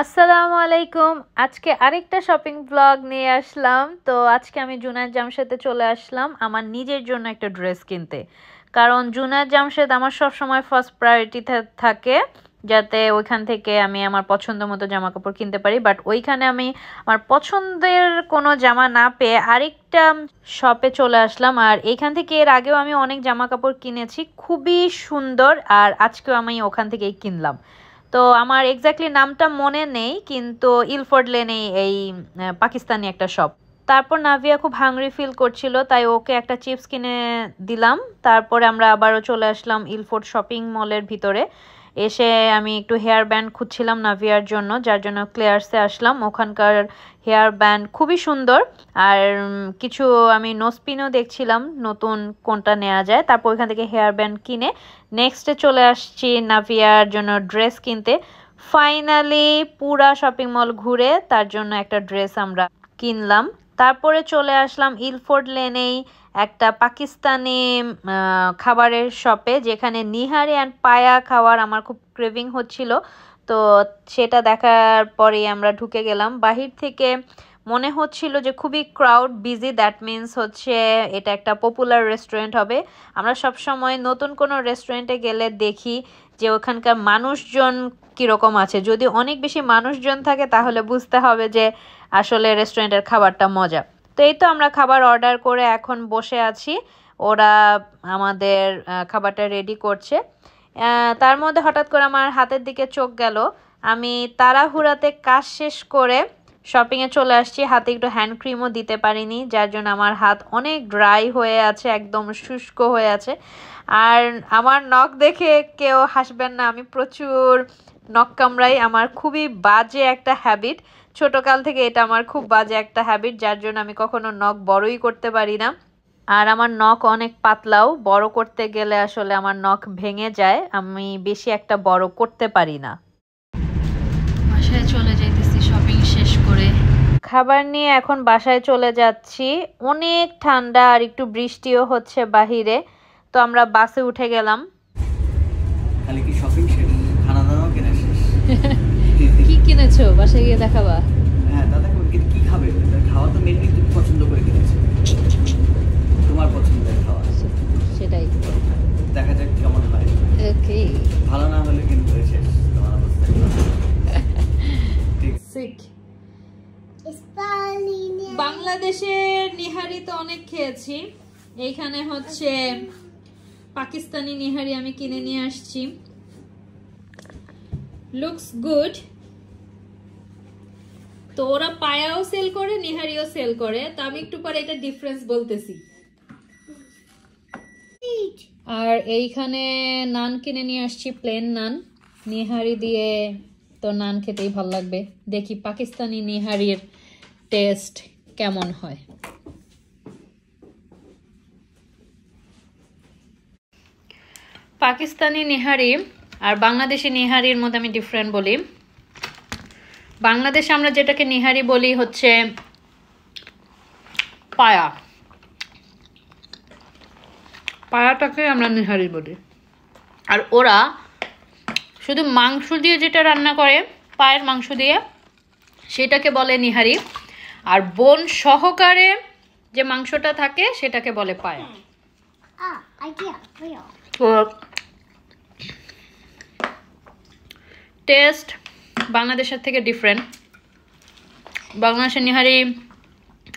আসসালামু আলাইকুম। আজকে আরেকটা শপিং ব্লগ নিয়ে আসলাম। তো আজকে আমি জুনায়েদ জামশেদে চলে আসলাম আমার নিজের জন্য একটা ড্রেস কিনতে। কারণ জুনায়েদ জামশেদ আমার সব সময় ফার্স্ট প্রায়োরিটি থাকে, যাতে ওইখান থেকে আমি আমার পছন্দ মতো জামা কাপড় কিনতে পারি। বাট ওইখানে আমি আমার পছন্দের কোনো জামা না পেয়ে আরেকটা শপে চলে আসলাম। আর এইখান থেকে এর আগেও আমি অনেক জামা কাপড় কিনেছি, খুবই সুন্দর। আর আজকেও আমি ওখান থেকেই কিনলাম। তো আমার এক্স্যাক্টলি নামটা মনে নেই, কিন্তু ইলফোর্ড লেনে এই পাকিস্তানি একটা শপ। তারপর নাভিয়া খুব হাংরি ফিল করছিল, তাই ওকে একটা চিপস কিনে দিলাম। তারপরে আমরা আবারও চলে আসলাম ইলফোর্ড শপিং মলের ভিতরে। এসে আমি একটু হেয়ার ব্যান্ড খুঁজছিলাম নাভিয়ার জন্য, যার জন্য ক্লেয়ার্সে আসলাম। ওখানকার হেয়ার ব্যান্ড খুবই সুন্দর। আর কিছু আমি নোজপিনও দেখছিলাম নতুন কোনটা নেওয়া যায়। তারপর ওইখান থেকে হেয়ার ব্যান্ড কিনে নেক্সটে চলে আসছি নাভিয়ার জন্য ড্রেস কিনতে। ফাইনালি পুরা শপিং মল ঘুরে তার জন্য একটা ড্রেস আমরা কিনলাম। তারপরে চলে আসলাম ইলফোর্ড লেনেই একটা পাকিস্তানি খাবারের শপে, যেখানে নিহারি অ্যান্ড পায়া খাওয়ার আমার খুব ক্রেভিং হচ্ছিল। তো সেটা দেখার পরেই আমরা ঢুকে গেলাম। বাহির থেকে মনে হচ্ছিল যে খুবই ক্রাউড বিজি, দ্যাট মিন্স হচ্ছে এটা একটা পপুলার রেস্টুরেন্ট হবে। আমরা সব সময় নতুন কোনো রেস্টুরেন্টে গেলে দেখি যে ওখানকার মানুষজন কীরকম আছে। যদি অনেক বেশি মানুষজন থাকে তাহলে বুঝতে হবে যে আসলে রেস্টুরেন্টের খাবারটা মজা। তো এই তো আমরা খাবার অর্ডার করে এখন বসে আছি, ওরা আমাদের খাবারটা রেডি করছে। তার মধ্যে হঠাৎ করে আমার হাতের দিকে চোখ গেল। আমি তাড়াহুড়াতে কাজ শেষ করে শপিংয়ে চলে আসছি, হাতে একটু হ্যান্ড ক্রিমও দিতে পারিনি, যার জন্য আমার হাত অনেক ড্রাই হয়ে আছে, একদম শুষ্ক হয়ে আছে। আর আমার নখ দেখে কেউ হাসবেন না, আমি প্রচুর নখ কামড়াই। আমার খুবই বাজে একটা হ্যাবিট, ছোটকাল থেকে এটা আমার খুব বাজে একটা হ্যাবিট, যার জন্য আমি কখনো নখ বড়ই করতে পারি না। আর আমার নখ অনেক পাতলাও, বড় করতে গেলে আসলে আমার নখ ভেঙে যায়, আমি বেশি একটা বড় করতে পারি না। বাসায় চলে যাইতেছি শপিং শেষ করে। খাবার নিয়ে এখন বাসায় চলে যাচ্ছি। অনেক ঠান্ডা আর একটু বৃষ্টিও হচ্ছে বাহিরে। তো আমরা বাসে উঠে গেলাম। খালি কি শপিং শেষ, খানা দানাও কেনা শেষ। কি কিনেছো বাসায় গিয়ে দেখাবা? হ্যাঁ দাদা, কি খাবে? খাওয়া তো মেনলি তুমি পছন্দ করে কিনেছো, তোমার পছন্দের খাওয়া, সেটাই দেখা যাক কেমন হয়। ওকে, ভালো না হলে কিন্তু শেষ তোমার অবস্থা। সিক। বাংলাদেশের নিহারি তো অনেক খেয়েছি, এইখানে হচ্ছে পাকিস্তানি নিহারি আমি কিনে নিয়ে আসছি। Looks good. তো ওরা পায়াও সেল করে, নিহারিও সেল করে। তো আমি একটু পরে এটা ডিফারেন্স বলতেছি। আর এইখানে নান কিনে নিয়ে আসছি, প্লেন নান। নিহারি দিয়ে তো নান খেতেই ভালো লাগবে, দেখি পাকিস্তানি নিহারির টেস্ট কেমন হয়। পাকিস্তানি নিহারি আর বাংলাদেশি নিহারির মধ্যে আমি ডিফারেন্ট বলি। বাংলাদেশে আমরা যেটাকে নিহারি বলি হচ্ছে পায়া, পায়াটাকে আমরা নিহারি বলি। আর ওরা শুধু মাংস দিয়ে যেটা রান্না করে, পায়ের মাংস দিয়ে, সেটাকে বলে নিহারি। আর বোন সহকারে যে মাংসটা থাকে সেটাকে বলে পায়া। তো টেস্ট বাংলাদেশের থেকে ডিফারেন্ট। বাংলাদেশের নিহারি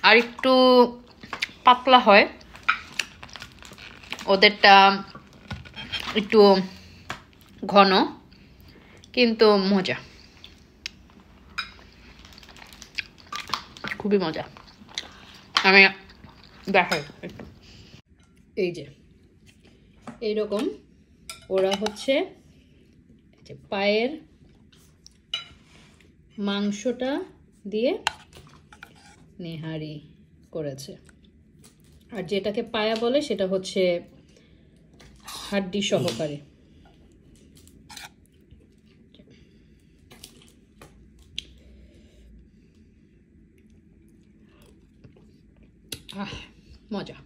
আর একটু পাতলা হয়, ওদেরটা একটু ঘন, কিন্তু মজা, খুবই মজা। আমি দেখাই একটু, এই যে এইরকম ওরা হচ্ছে পায়ের মাংসটা দিয়ে নেহারি করেছে। আর যেটাকে পায়া বলে সেটা হচ্ছে হাড্ডি সহকারে। মজা।